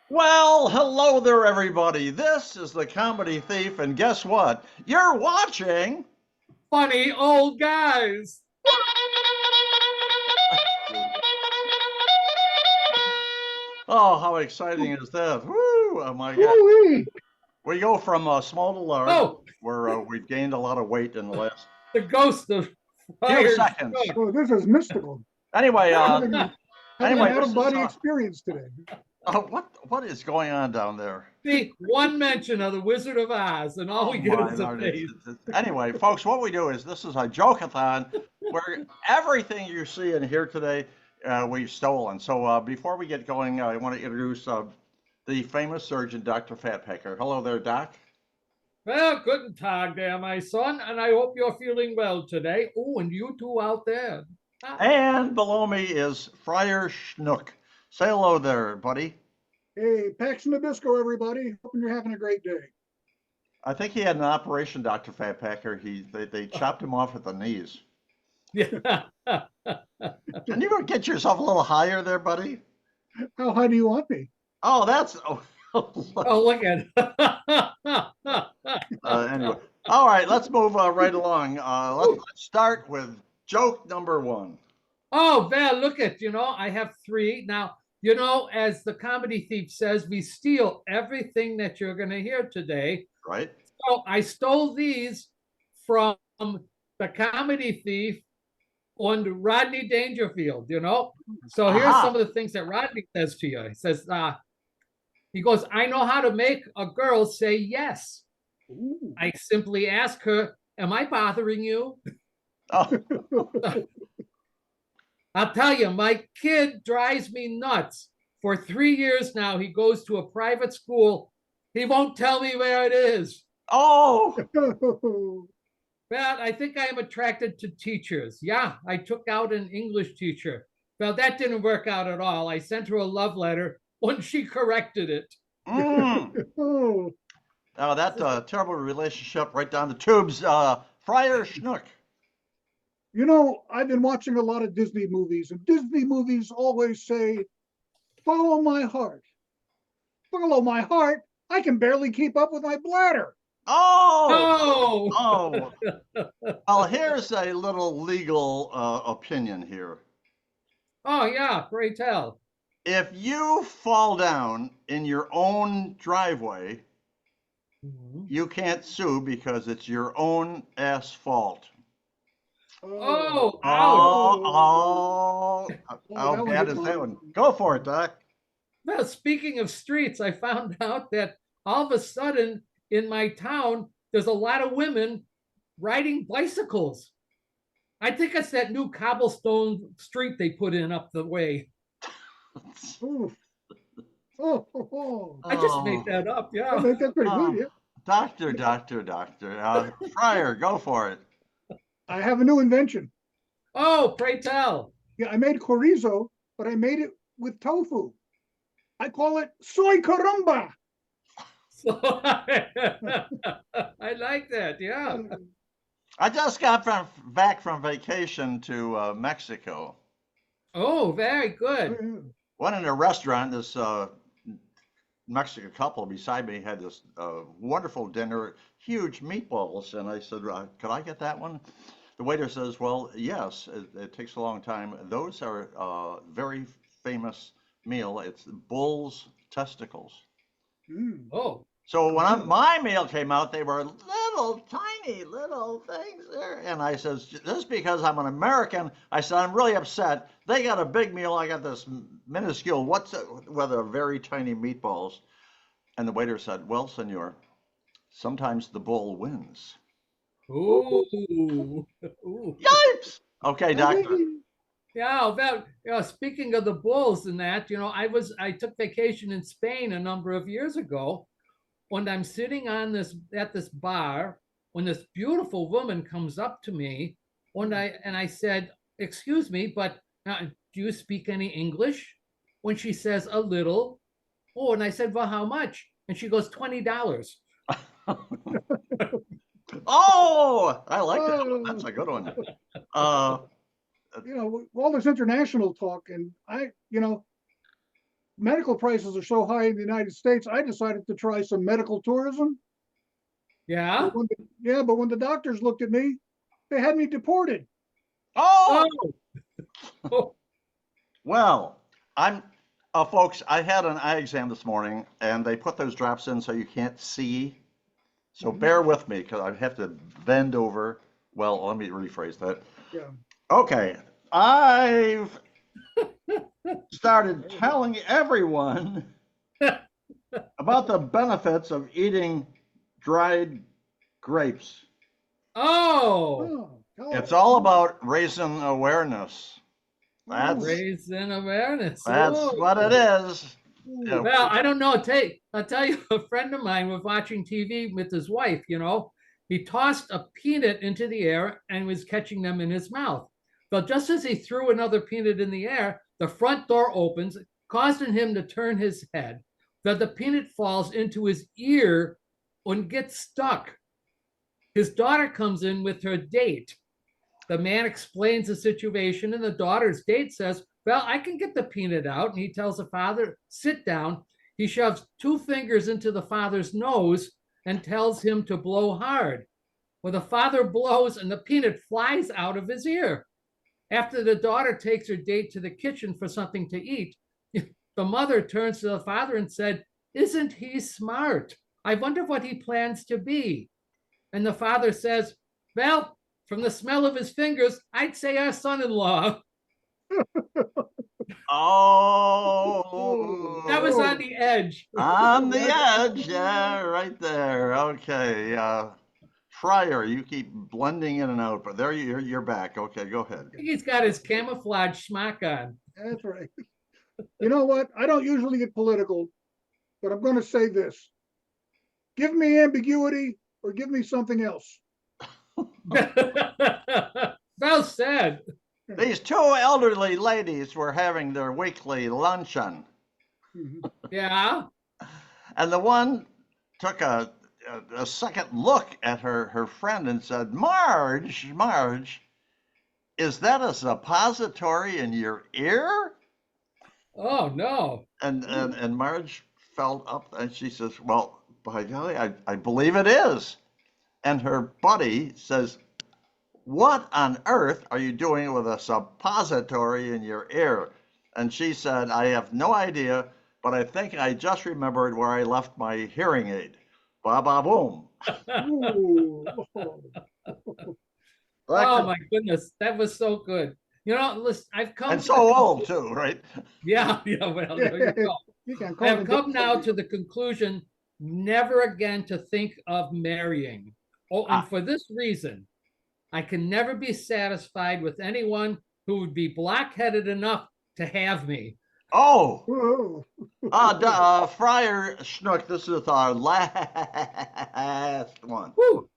Well, hello there, everybody. This is the Comedy Thief, and guess what? You're watching. Funny old guys. Oh, how exciting is that? Woo! Oh my God. Ooh-wee. We go from small to large, Oh, where we've gained a lot of weight in the last the ghost of few Friar seconds. Schnook. Oh, this is mystical. Anyway, Having a having an anyway, out this of is body experience today. what is going on down there? See, one mention of the Wizard of Oz, and all Oh we get my is a Lord! face. Anyway, folks, what we do is this is a joke-a-thon where everything you see and hear today we've stolen. So before we get going, I want to introduce the famous surgeon, Dr. Fatpacker. Hello there, Doc. Well, guten Tag there, my son, and I hope you're feeling well today. Oh, and you two out there. Ah, And below me is Friar Schnook. Say hello there, buddy. Hey, Pax Nabisco, everybody. Hoping you're having a great day. I think he had an operation, Dr. Fatpacker. They chopped him off at the knees. yeah. Can you get yourself a little higher there, buddy? How high do you want me? Oh, that's Oh, look at anyway. All right, let's move right along. Let's start with joke number one. Oh, Val, look at, I have three. Now, as the comedy thief says, we steal everything that you're going to hear today. Right? So I stole these from the comedy thief on Rodney Dangerfield. So here's Aha. some of the things that Rodney says to you. He says, he goes, I know how to make a girl say yes. Ooh. I simply ask her, am I bothering you? Oh, I'll tell you, my kid drives me nuts. For 3 years now, he goes to a private school. He won't tell me where it is. oh, Well, I think I am attracted to teachers. Yeah, I took out an English teacher. Well, that didn't work out at all. I sent her a love letter when she corrected it. mm. Oh, Oh, that terrible relationship right down the tubes. Friar Schnook. I've been watching a lot of Disney movies, and Disney movies always say, follow my heart. Follow my heart? I can barely keep up with my bladder. Oh, Oh, oh. Well, here's a little legal opinion here. oh yeah, pray tell. If you fall down in your own driveway, Mhm. you can't sue because it's your own fault. Oh, Oh, ouch. Oh, oh, how that one bad hit is my. that one? Go for it, Doc. Well, speaking of streets, I found out that all of a sudden in my town, there's a lot of women riding bicycles. I think it's that new cobblestone street they put in up the way. Oh, oh. I just made Oh, that up. I Yeah. think that's pretty good. oh, Yeah. doctor. Friar, go for it. I have a new invention. Oh, pray tell. Yeah, I made chorizo, but I made it with tofu. I call it soy caramba. So I like that. Yeah. I just got back from vacation to Mexico. Oh, very good. Went in a restaurant. This Mexican couple beside me had this wonderful dinner, huge meatballs, and I said, "Could I get that one?" The waiter says, "Well, yes. It takes a long time. Those are very famous meal. It's bull's testicles." Mm. Oh, So when my meal came out, they were little tiny little things there, and I says, "Just because I'm an American," I said, "I'm really upset. They got a big meal. I got this minuscule. What's it with a very tiny meatballs?" And the waiter said, "Well, senor, sometimes the bull wins." ooh, ooh. Yipes! Okay, I think doctor. Yeah, about speaking of the bulls and that, I took vacation in Spain a number of years ago when I'm sitting on this at this bar when this beautiful woman comes up to me I said, "Excuse me, but do you speak any English?" When she says a little. Oh, and I said, "Well, how much?" And she goes, $20. Oh, I like that one. oh, That's a good one. Uh, all this international talk, and medical prices are so high in the United States, I decided to try some medical tourism. Yeah. But when the doctors looked at me, they had me deported. Oh, Oh, well, I'm, folks, I had an eye exam this morning and they put those drops in so you can't see. So bear with me because I have to bend over. Well, let me rephrase that. Yeah. Okay, I've started telling everyone about the benefits of eating dried grapes. oh, It's all about raising awareness. raising awareness. That's Oh. what it is. You know, Well, I don't know. I'll tell you, a friend of mine was watching TV with his wife, he tossed a peanut into the air and was catching them in his mouth. But just as he threw another peanut in the air, the front door opens, causing him to turn his head. That the peanut falls into his ear and gets stuck. His daughter comes in with her date. The man explains the situation, and the daughter's date says, well, I can get the peanut out. And he tells the father, sit down. He shoves two fingers into the father's nose and tells him to blow hard. Well, the father blows and the peanut flies out of his ear. After the daughter takes her date to the kitchen for something to eat, the mother turns to the father and said, isn't he smart? I wonder what he plans to be. And the father says, well, from the smell of his fingers, I'd say our son-in-law. That was on oh, the edge. on the edge. Yeah, right there. Okay. Friar, you keep blending in and out, but there you're back. Okay, go ahead. He's got his camouflage smock on. That's right. You know what? I don't usually get political, but I'm going to say this. Give me ambiguity or give me something else. Well said. These two elderly ladies were having their weekly luncheon, Yeah. and the one took a second look at her friend and said, Marge, is that a suppository in your ear? Oh, no. And Marge felt up and she says, well, by golly, I believe it is. And her buddy says, what on earth are you doing with a suppository in your ear? And she said, I have no idea, but I think I just remembered where I left my hearing aid. Ba ba boom. Ooh. Oh, my goodness. That was so good. Listen, I've come And to so old too, right? Yeah, well, there you go. You can I call have it come now to the conclusion never again to think of marrying. Oh, and for this reason, I can never be satisfied with anyone who would be black-headed enough to have me. Oh, Whoa. Friar Schnook, this is our last one. Whew.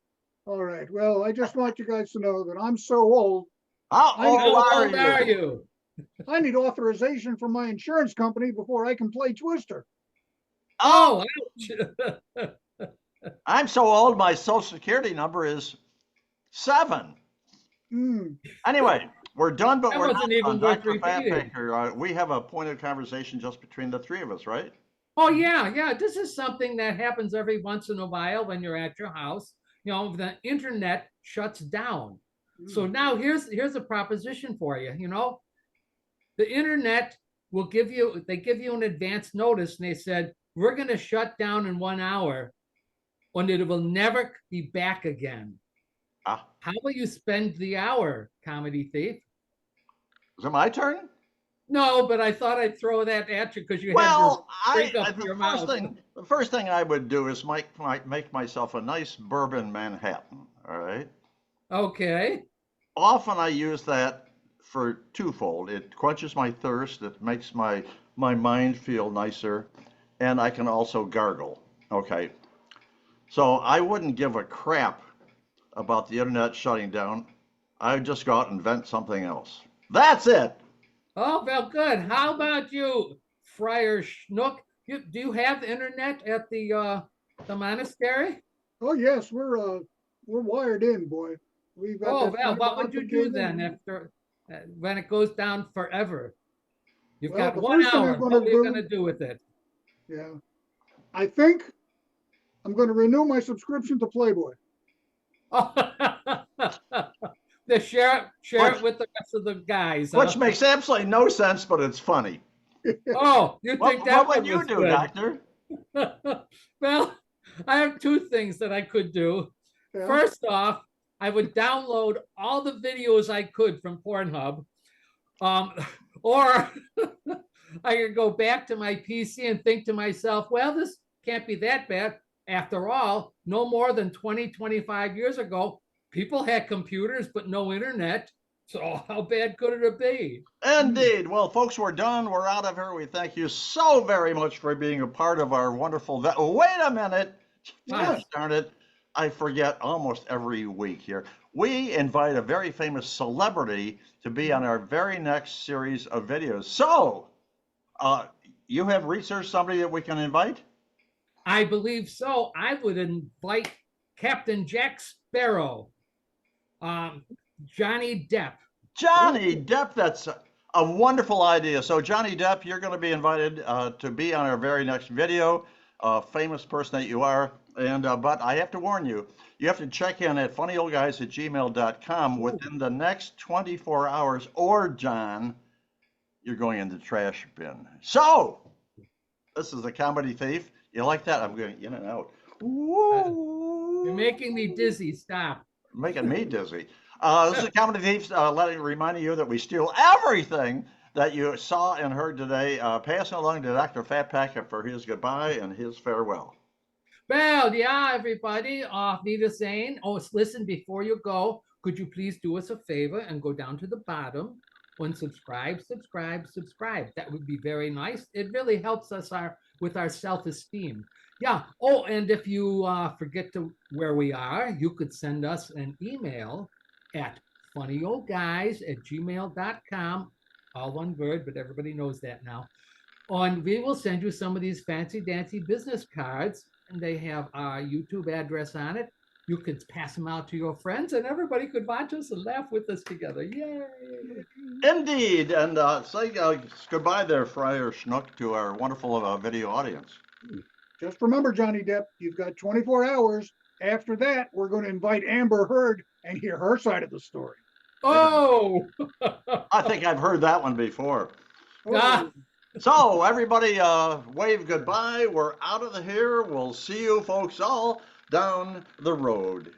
All right. Well, I just want you guys to know that I'm so old. How How old old are are you? you? I need authorization from my insurance company before I can play Twister. Oh, ouch. I'm so old, my social security number is 7. Mm. Anyway, we're done, but That we're wasn't not even done. worth Dr. Fat repeating. Baker, we have a pointed conversation just between the three of us, right? Oh, yeah. This is something that happens every once in a while when you're at your house. The internet shuts down. So now here's a proposition for you. The internet they give you an advance notice, and they said, we're going to shut down in 1 hour and it will never be back again. Ah, How will you spend the hour, comedy thief? is it my turn? No, but I thought I'd throw that at you because you had your Well, drink up your mouth. the first thing I would do is make myself a nice bourbon Manhattan. All right. Okay. Often I use that for twofold. It quenches my thirst. It makes my mind feel nicer, and I can also gargle. Okay. So I wouldn't give a crap about the internet shutting down. I'd just go out and invent something else. That's it. Oh, well, good. How about you, Friar Schnook? Do you have internet at the monastery? Oh yes, we're wired in, boy. We've got Oh, that well, fiber what would you optic do cable. then after when it goes down forever? You've Well, got the 1 first thing hour. I'm What gonna are you do, going to do with it? yeah, I think I'm gonna renew my subscription to Playboy. The share Which, it with the rest of the guys, which huh? makes absolutely no sense, but it's funny. Oh, you think What that would one you was do, good? Doctor? Well, I have two things that I could do. Yeah, First off, I would download all the videos I could from Pornhub, um, or I could go back to my PC and think to myself, well, this can't be that bad. After all, no more than 20, 25 years ago, people had computers but no internet. So how bad could it be? Indeed. Well, folks, we're done. We're out of here. We thank you so very much for being a part of our wonderful. Wait a minute. yeah. Gosh darn it. I forget almost every week here. We invite a very famous celebrity to be on our very next series of videos. So, uh, you have researched somebody that we can invite? I believe so. I would invite Captain Jack Sparrow, um, Johnny Depp. Johnny Depp, that's a wonderful idea. So, Johnny Depp, you're going to be invited to be on our very next video. Famous person that you are. And but I have to warn you, you have to check in at funnyoldguys@gmail.com within the next 24 hours, or John, you're going in the trash bin. So, this is the comedy thief. You like that? I'm going in and out. Uh, you're Woo! making me dizzy. Stop. Making me dizzy. This is Comedy Thieves, reminding you that we steal everything that you saw and heard today. Passing along to Dr. Fat Packet for his goodbye and his farewell. Well, yeah, everybody. Nita saying, oh, listen, before you go, could you please do us a favor and go down to the bottom and subscribe, subscribe, subscribe. That would be very nice. It really helps us with our self-esteem. Yeah. Oh, and if you forget to where we are, you could send us an email at funnyoldguys@gmail.com. All one word, but everybody knows that now. And we will send you some of these fancy dancy business cards, and they have our YouTube address on it. You could pass them out to your friends, and everybody could watch us and laugh with us together. Yay! Indeed. And say goodbye there, Friar Schnook, to our wonderful video audience. Just remember, Johnny Depp, you've got 24 hours. After that, we're going to invite Amber Heard and hear her side of the story. Oh! I think I've heard that one before. Ah. Oh. So, everybody, wave goodbye. We're out of here. We'll see you folks all down the road.